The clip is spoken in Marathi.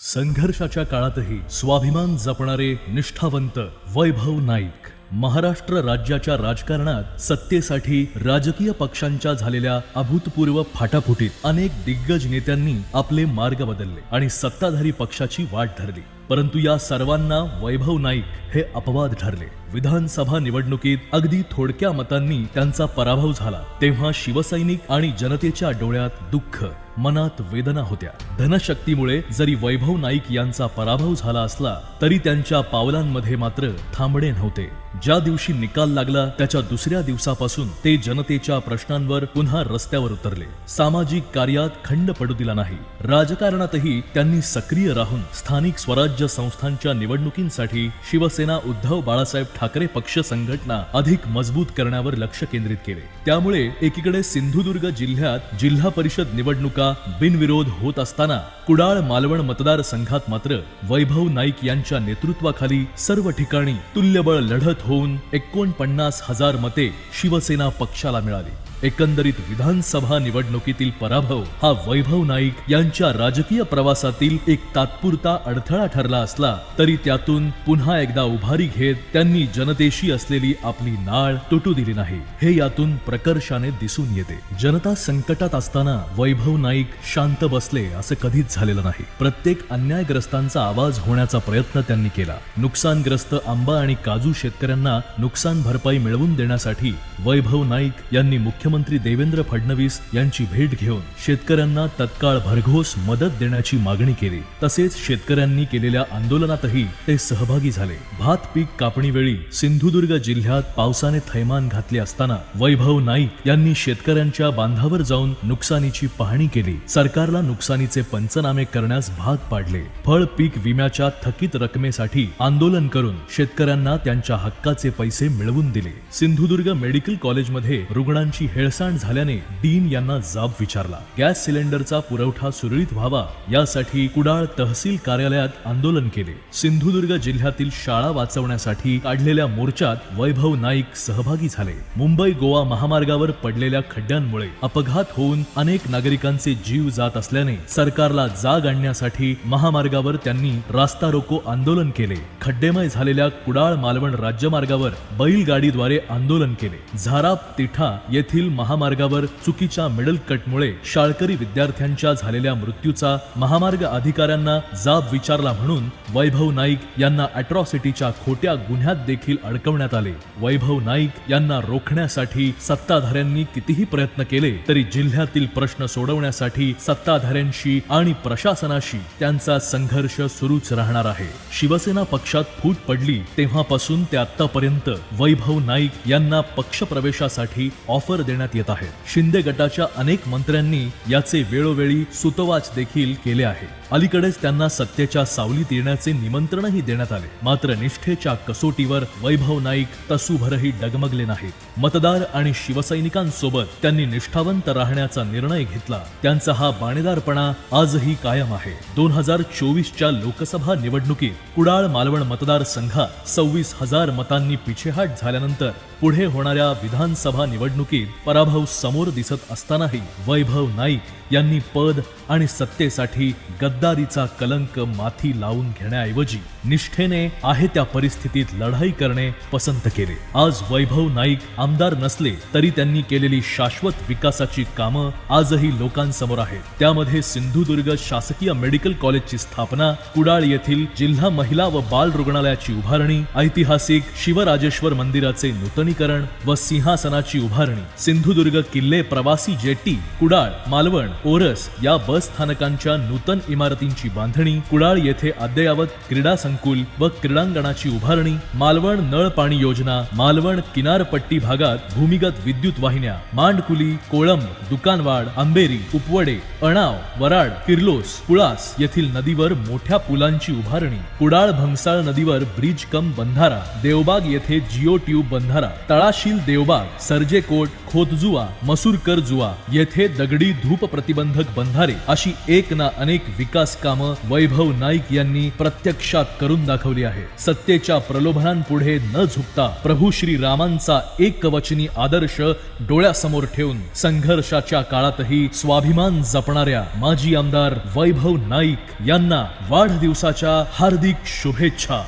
संघर्षाच्या काळातही स्वाभिमान जपणारे निष्ठावंत वैभव नाईक महाराष्ट्र राज्याच्या राजकारणात सत्तेसाठी राजकीय पक्षांच्या झालेल्या अभूतपूर्व फाटाफुटीत अनेक दिग्गज नेत्यांनी आपले मार्ग बदलले आणि सत्ताधारी पक्षाची वाट धरली, परंतु या सर्वांना वैभव नाईक हे अपवाद ठरले। विधानसभा निवडणुकीत अगदी थोडक्या मतांनी त्यांचा पराभव झाला तेव्हा शिवसैनिक आणि जनतेच्या डोळ्यात दुःख, मनात वेदना होत्या। धनशक्तीमुळे जरी वैभव नाईक यांचा पराभव झाला असला तरी त्यांच्या पावलांमध्ये मात्र थांबणे नव्हते। ज्या दिवशी निकाल लागला त्याच्या दुसऱ्या दिवसापासून ते जनतेच्या प्रश्नांवर पुन्हा रस्त्यावर उतरले। सामाजिक कार्यात खंड पडू दिला नाही। राजकारणातही त्यांनी सक्रिय राहून स्थानिक स्वराज्य संस्थांच्या निवडणुकींसाठी शिवसेना उद्धव बाळासाहेब ठाकरे पक्ष संघटना अधिक मजबूत करण्यावर लक्ष केंद्रित केले। त्यामुळे एकीकडे सिंधुदुर्ग जिल्ह्यात जिल्हा परिषद निवडणुका बिनविरोध होत असताना कुडाळ मालवण मतदारसंघात मात्र वैभव नाईक यांच्या नेतृत्वाखाली सर्व ठिकाणी तुल्यबळ लढत होऊन 49,000 मते शिवसेना पक्षाला मिळाली। एकंदरीत विधानसभा निवडणुकीतील पराभव हा वैभव नाईक यांच्या राजकीय प्रवासातील एक तात्पुरता अडथळा ठरला असला तरी त्यातून पुन्हा एकदा उभारी घेत त्यांनी जनतेशी असलेली आपली नाळ तुटू दिली नाही, हे यातून प्रकर्षाने दिसून येते। जनता संकटात असताना वैभव नाईक शांत बसले असे कधीच झालेलं नाही। प्रत्येक अन्यायग्रस्तांचा आवाज होण्याचा प्रयत्न त्यांनी केला। नुकसानग्रस्त आंबा आणि काजू शेतकऱ्यांना नुकसान भरपाई मिळवून देण्यासाठी वैभव नाईक यांनी मुख्यमंत्री देवेंद्र फडणवीस यांची भेट घेऊन शेतकऱ्यांना तत्काळ भरघोस मदत देण्याची मागणी केली। तसेच शेतकऱ्यांनी केलेल्या आंदोलनातही ते सहभागी झाले। भात पीक कापणीवेळी सिंधुदुर्ग जिल्ह्यात पावसाने थैमान घातले असताना वैभव नाईक यांनी शेतकऱ्यांच्या बांधावर जाऊन नुकसानीची पाहणी केली। सरकारला नुकसानीचे पंचनामे करण्यास भाग पाडले। फळ पीक विम्याच्या थकीत रकमेसाठी आंदोलन करून शेतकऱ्यांना त्यांच्या हक्काचे पैसे मिळवून दिले। सिंधुदुर्ग मेडिकल कॉलेजमध्ये रुग्णांची हेळसांड झाल्याने डीन यांना जाब विचारला। गॅस सिलेंडरचा पुरवठा सुरळीत व्हावा यासाठी कुडाळ तहसील कार्यालयात आंदोलन केले। सिंधुदुर्ग जिल्ह्यातील शाळा वाचवण्यासाठी काढलेल्या मोर्चात वैभव नाईक सहभागी झाले। मुंबई गोवा महामार्गावर पडलेल्या खड्ड्यांमुळे अपघात होऊन अनेक नागरिकांचे जीव जात असल्याने सरकारला जाग आणण्यासाठी महामार्गावर त्यांनी रास्ता रोको आंदोलन केले। खड्डेमय झालेल्या कुडाळ मालवण राज्यमार्गावर बैलगाडीद्वारे आंदोलन केले। झाराप तिठा येथील महामार्गावर चुकीच्या मिडल कटमुळे शाळकरी विद्यार्थ्यांच्या झालेल्या मृत्यूचा महामार्ग अधिकाऱ्यांना जाब विचारला म्हणून वैभव नाईक यांना अॅट्रॉसिटीच्या खोट्या गुन्ह्यात देखील अडकवण्यात आले। वैभव नाईक यांना रोखण्यासाठी सत्ताधाऱ्यांनी कितीही प्रयत्न केले तरी जिल्ह्यातील प्रश्न सोडवण्यासाठी सत्ताधाऱ्यांशी आणि प्रशासनाशी त्यांचा संघर्ष सुरूच राहणार आहे। शिवसेना पक्षात फूट पडली तेव्हापासून ते आतापर्यंत वैभव नाईक यांना पक्ष प्रवेशासाठी ऑफर देण्यात येत आहे। शिंदे गटाच्या अनेक मंत्र्यांनी याचे वेळोवेळी सुतवाच देखील केले आहे। अलीकडेच त्यांना सत्तेच्या सावलीत येण्याचे निमंत्रणही देण्यात आले, मात्र निष्ठेच्या कसोटीवर वैभव नाईक तसूभरही डगमगले नाहीत। मतदार आणि शिवसैनिकांसोबत त्यांनी निष्ठावंत राहण्याचा निर्णय घेतला। त्यांचा हा बाणेदारपणा आजही कायम आहे। 2024च्या लोकसभा निवडणुकीत कुडाळ मालवण मतदारसंघात 26,000 मतांनी पिछेहाट झाल्यानंतर पुढे होणाऱ्या विधानसभा निवडणुकीत पराभव समोर दिसत असतानाही वैभव नाईक यांनी पद आणि सत्तेसाठी गद्दारीचा कलंक माथी लावून घेण्याऐवजी निष्ठेने आहे त्या परिस्थितीत लढाई करणे पसंत केले। आज वैभव नाईक आमदार नसले तरी त्यांनी केलेली शाश्वत विकासाची कामं आजही लोकांसमोर आहेत। त्यामध्ये सिंधुदुर्ग शासकीय मेडिकल कॉलेजची स्थापना, कुडाळ येथील जिल्हा महिला व बाल रुग्णालयाची उभारणी, ऐतिहासिक शिवराजेश्वर मंदिराचे नूतनीकरण व सिंहासनाची उभारणी, सिंधुदुर्ग किल्ले प्रवासी जेटी, कुडाळ मालवण ओरस या बस स्थानकांच्या नूतन इमारतींची बांधणी, कुडाळ येथे अद्ययावत क्रीडा संकुल व क्रीडांगणाची उभारणी, मालवण नळ पाणी योजना, मालवण किनारपट्टी भागात भूमिगत विद्युत वाहिन्या, मांडकुली, कोळंब, दुकानवाड, आंबेरी, उपवडे, अणाव, वराड, किर्लोस, कुळास येथील नदीवर मोठ्या पुलांची उभारणी, कुडाळ भंगसाळ नदीवर ब्रिज कम बंधारा, देवबाग येथे जिओ ट्यूब बंधारा, तळाशील देवबाग, सर्जेकोट, खोतजुवा, मसूरकर जुवा येथे दगडी धूप प्रतिबंधक बंधारे अशी एक ना अनेक विकास कामं वैभव नाईक यांनी प्रत्यक्षात करून दाखवली आहे. सत्तेच्या प्रलोभनांपुढे न झुकता प्रभू श्री रामांचा एकवचनी आदर्श डोळ्यासमोर ठेवून संघर्षाच्या काळातही स्वाभिमान जपणाऱ्या माजी आमदार वैभव नाईक यांना वाढदिवसाच्या हार्दिक शुभेच्छा.